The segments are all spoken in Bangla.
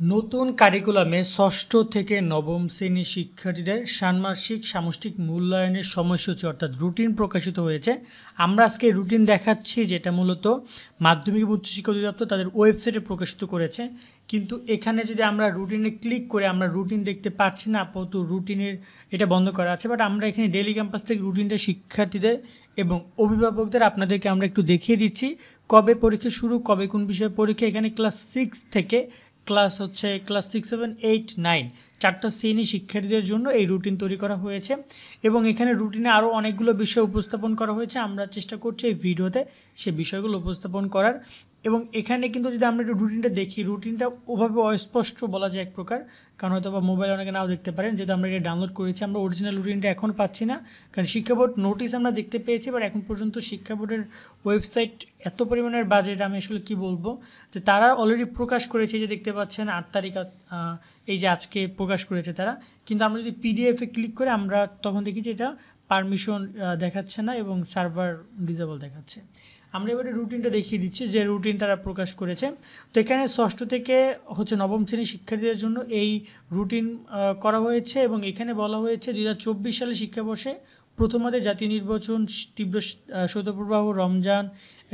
নতুন কারিকুলামে ষষ্ঠ থেকে নবম শ্রেণীর শিক্ষার্থীদের ষান্মাসিক সামষ্টিক মূল্যায়নের সময়সূচি অর্থাৎ রুটিন প্রকাশিত হয়েছে। আমরা আজকে রুটিন দেখাচ্ছি, যেটা মূলত মাধ্যমিক এবং উচ্চশিক্ষা অধিদপ্তর তাদের ওয়েবসাইটে প্রকাশিত করেছে। কিন্তু এখানে যদি আমরা রুটিনে ক্লিক করে আমরা রুটিন দেখতে পাচ্ছি না, আপাতত রুটিনের এটা বন্ধ করা আছে। বাট আমরা এখানে ডেইলি ক্যাম্পাস থেকে রুটিনটা শিক্ষার্থীদের এবং অভিভাবকদের আপনাদেরকে আমরা একটু দেখিয়ে দিচ্ছি কবে পরীক্ষা শুরু, কবে কোন বিষয়ে পরীক্ষা। এখানে ক্লাস 6 থেকে ক্লাস 6, 7, 8, 9 চারটা শ্রেণী শিক্ষার্থীদের জন্য এই রুটিন তৈরি করা হয়েছে এবং এখানে রুটিনে আরও অনেকগুলো বিষয় উপস্থাপন করা হয়েছে। আমরা চেষ্টা করছি এই ভিডিওতে সে বিষয়গুলো উপস্থাপন করার। এবং এখানে কিন্তু যদি আমরা একটু রুটিনটা দেখি, রুটিনটা ওভাবে অস্পষ্ট বলা যায় এক প্রকার, কারণ হয়তো বা মোবাইল অনেকে নাও দেখতে পারেন, যেহেতু আমরা এটা ডাউনলোড করেছি। আমরা অরিজিনাল রুটিনটা এখন পাচ্ছি না, কারণ শিক্ষা বোর্ড নোটিশ আমরা দেখতে পেয়েছি, বাট এখন পর্যন্ত শিক্ষা বোর্ডের ওয়েবসাইট এত পরিমাণের বাজেট, আমি আসলে কি বলবো, যে তারা অলরেডি প্রকাশ করেছে, যে দেখতে পাচ্ছেন 8 তারিখ এই যে আজকে প্রকাশ করেছে তারা। কিন্তু আমরা যদি পিডিএফে ক্লিক করে আমরা তখন দেখি যে এটা পারমিশন দেখাচ্ছে না এবং সার্ভার ডিসেবল দেখাচ্ছে। আমরা এবারে রুটিনটা দেখিয়ে দিচ্ছি যে রুটিন তারা প্রকাশ করেছে। তো এখানে ষষ্ঠ থেকে নবম শ্রেণীর শিক্ষার্থীদের জন্য এই রুটিন করা হয়েছে এবং এখানে বলা হয়েছে 2024 সালে শিক্ষাবর্ষে প্রথমার্ধে জাতীয় নির্বাচন, তীব্র শৈত্যপ্রবাহ, রমজান,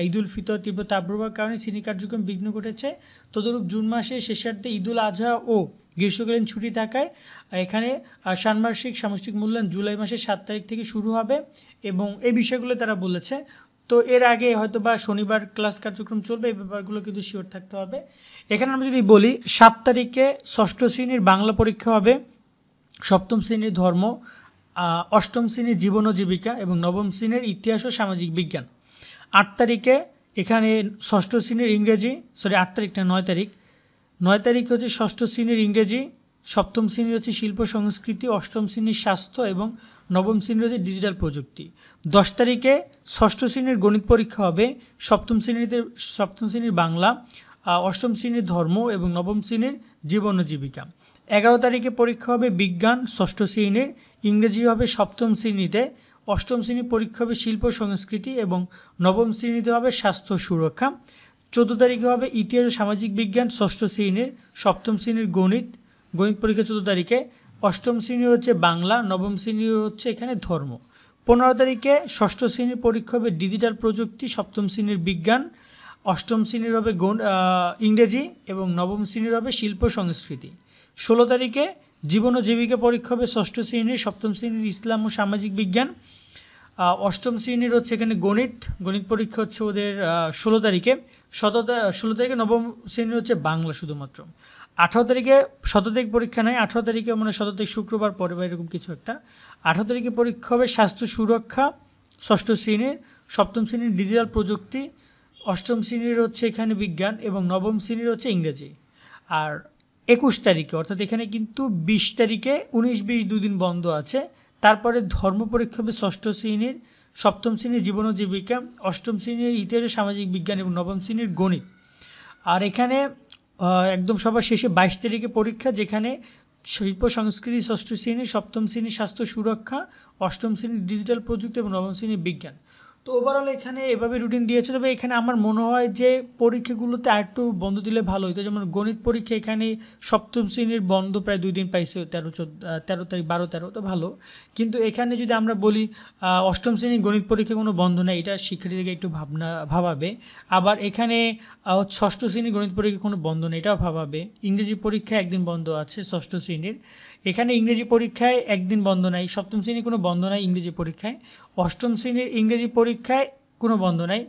ঈদুল ফিতর, তীব্র তাপপ্রবাহের কারণে শ্রেণী কার্যক্রম বিঘ্ন ঘটেছে। তদরূপ জুন মাসের শেষার্ধে ঈদুল আজহা ও গ্রীষ্মকালীন ছুটি থাকায় এখানে ষান্মাসিক সামষ্টিক মূল্যায়ন জুলাই মাসের 7 তারিখ থেকে শুরু হবে এবং এই বিষয়গুলো তারা বলেছে। তো এর আগে হয়তো বা শনিবার ক্লাস কার্যক্রম চলবে, এই ব্যাপারগুলো কিন্তু শিওর থাকতে হবে। এখানে আমরা যদি বলি 7 তারিখে ষষ্ঠ শ্রেণীর বাংলা পরীক্ষা হবে, সপ্তম শ্রেণীর ধর্ম, অষ্টম শ্রেণীর জীবন ও জীবিকা এবং নবম শ্রেণীর ইতিহাস ও সামাজিক বিজ্ঞান। 8 তারিখে এখানে ষষ্ঠ শ্রেণীর ইংরেজি, 8 তারিখ না 9 তারিখ, 9 তারিখ হচ্ছে ষষ্ঠ শ্রেণীর ইংরেজি, সপ্তম শ্রেণীর হচ্ছে শিল্প সংস্কৃতি, অষ্টম শ্রেণীর স্বাস্থ্য এবং নবম শ্রেণীর হচ্ছে ডিজিটাল প্রযুক্তি। 10 তারিখে ষষ্ঠ শ্রেণীর গণিত পরীক্ষা হবে, সপ্তম শ্রেণীর বাংলা, অষ্টম শ্রেণীর ধর্ম এবং নবম শ্রেণীর জীবন ও জীবিকা। 11 তারিখে পরীক্ষা হবে বিজ্ঞান ষষ্ঠ শ্রেণীর, ইংরেজি হবে সপ্তম শ্রেণীতে, অষ্টম শ্রেণীর পরীক্ষা হবে শিল্প সংস্কৃতি এবং নবম শ্রেণীতে হবে স্বাস্থ্য সুরক্ষা। 14 তারিখে হবে ইতিহাস ও সামাজিক বিজ্ঞান ষষ্ঠ শ্রেণীর, সপ্তম শ্রেণীর গণিত পরীক্ষা 14 তারিখে, অষ্টম শ্রেণীর হচ্ছে বাংলা, নবম শ্রেণীর হচ্ছে এখানে ধর্ম। 15 তারিখে ষষ্ঠ শ্রেণীর পরীক্ষা হবে ডিজিটাল প্রযুক্তি, সপ্তম শ্রেণীর বিজ্ঞান, অষ্টম শ্রেণীর হবে ইংরেজি এবং নবম শ্রেণীর হবে শিল্প সংস্কৃতি। 16 তারিখে জীবন ও জীবিকা পরীক্ষা হবে ষষ্ঠ শ্রেণীর, সপ্তম শ্রেণীর ইসলাম ও সামাজিক বিজ্ঞান, অষ্টম শ্রেণীর হচ্ছে এখানে গণিত পরীক্ষা হচ্ছে ওদের 16 তারিখে। 16 তারিখে নবম শ্রেণীর হচ্ছে বাংলা শুধুমাত্র। 18 তারিখে 17 তারিখ পরীক্ষা নেই, 18 তারিখে 17 তারিখ শুক্রবার পরে বা এরকম কিছু একটা। 18 তারিখে পরীক্ষা হবে স্বাস্থ্য সুরক্ষা ষষ্ঠ শ্রেণীর, সপ্তম শ্রেণীর ডিজিটাল প্রযুক্তি, অষ্টম শ্রেণীর হচ্ছে এখানে বিজ্ঞান এবং নবম শ্রেণীর হচ্ছে ইংরেজি। আর 21 তারিখে অর্থাৎ এখানে কিন্তু 20 তারিখে 19-20 দুদিন বন্ধ আছে। তারপরে ধর্ম পরীক্ষা হবে ষষ্ঠ শ্রেণীর, সপ্তম শ্রেণীর জীবন ও জীবিকা, অষ্টম শ্রেণীর ইতিহাস ও সামাজিক বিজ্ঞান এবং নবম শ্রেণীর গণিত। আর এখানে একদম সবার শেষে 22 তারিখে পরীক্ষা, যেখানে শিল্প সংস্কৃতি ষষ্ঠ শ্রেণী, সপ্তম শ্রেণীর স্বাস্থ্য সুরক্ষা, অষ্টম শ্রেণীর ডিজিটাল প্রযুক্তি এবং নবম শ্রেণীর বিজ্ঞান। তো ওভারঅল এখানে এভাবে রুটিন দিয়েছে। তবে এখানে আমার মনে হয় যে পরীক্ষাগুলোতে আরেকটু বন্ধ দিলে ভালো হতো। যেমন গণিত পরীক্ষা এখানে সপ্তম শ্রেণীর বন্ধ প্রায় 2 দিন পাইছে, 13 তারিখ 12-13, তো ভালো। কিন্তু এখানে যদি আমরা বলি অষ্টম শ্রেণীর গণিত পরীক্ষা কোনো বন্ধ নেই, এটা শিক্ষার্থীদেরকে একটু ভাবাবে। আবার এখানে ষষ্ঠ শ্রেণীর গণিত পরীক্ষা কোনো বন্ধ নেই, এটাও ভাবাবে। ইংরেজি পরীক্ষা একদিন বন্ধ আছে ষষ্ঠ শ্রেণীর, এখানে ইংরেজি পরীক্ষায় একদিন বন্ধ নাই। সপ্তম শ্রেণীর কোনো বন্ধ নাই ইংরেজি পরীক্ষায়। অষ্টম শ্রেণীর ইংরেজি পরীক্ষায় কোনো বন্ধ নাই।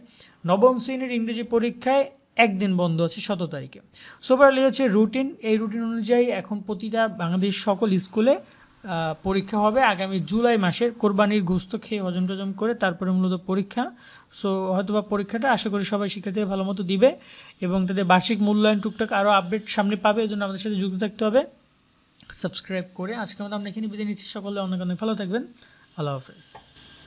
নবম শ্রেণীর ইংরেজি পরীক্ষায় একদিন বন্ধ আছে 17 তারিখে। সোভারলি হচ্ছে রুটিন। এই রুটিন অনুযায়ী এখন প্রতিটা বাংলাদেশ সকল স্কুলে পরীক্ষা হবে আগামী জুলাই মাসের। কোরবানির গোস্ত খেয়ে হজম টজম করে তারপরে মূলত পরীক্ষা। সো হয়তোবা পরীক্ষাটা আশা করি সবাই শিক্ষার্থীরা ভালো মতো দিবে এবং তাদের বার্ষিক মূল্যায়ন টুকটাক আরও আপডেট সামনে পাবে। এই জন্য আমাদের সাথে যুক্ত থাকতে হবে সাবস্ক্রাইব করে। আজকের মতো আমরা এখানে বিদায় নিচ্ছি। সকলে অনেক অনেক ভালো থাকবেন। আল্লাহ হাফেজ।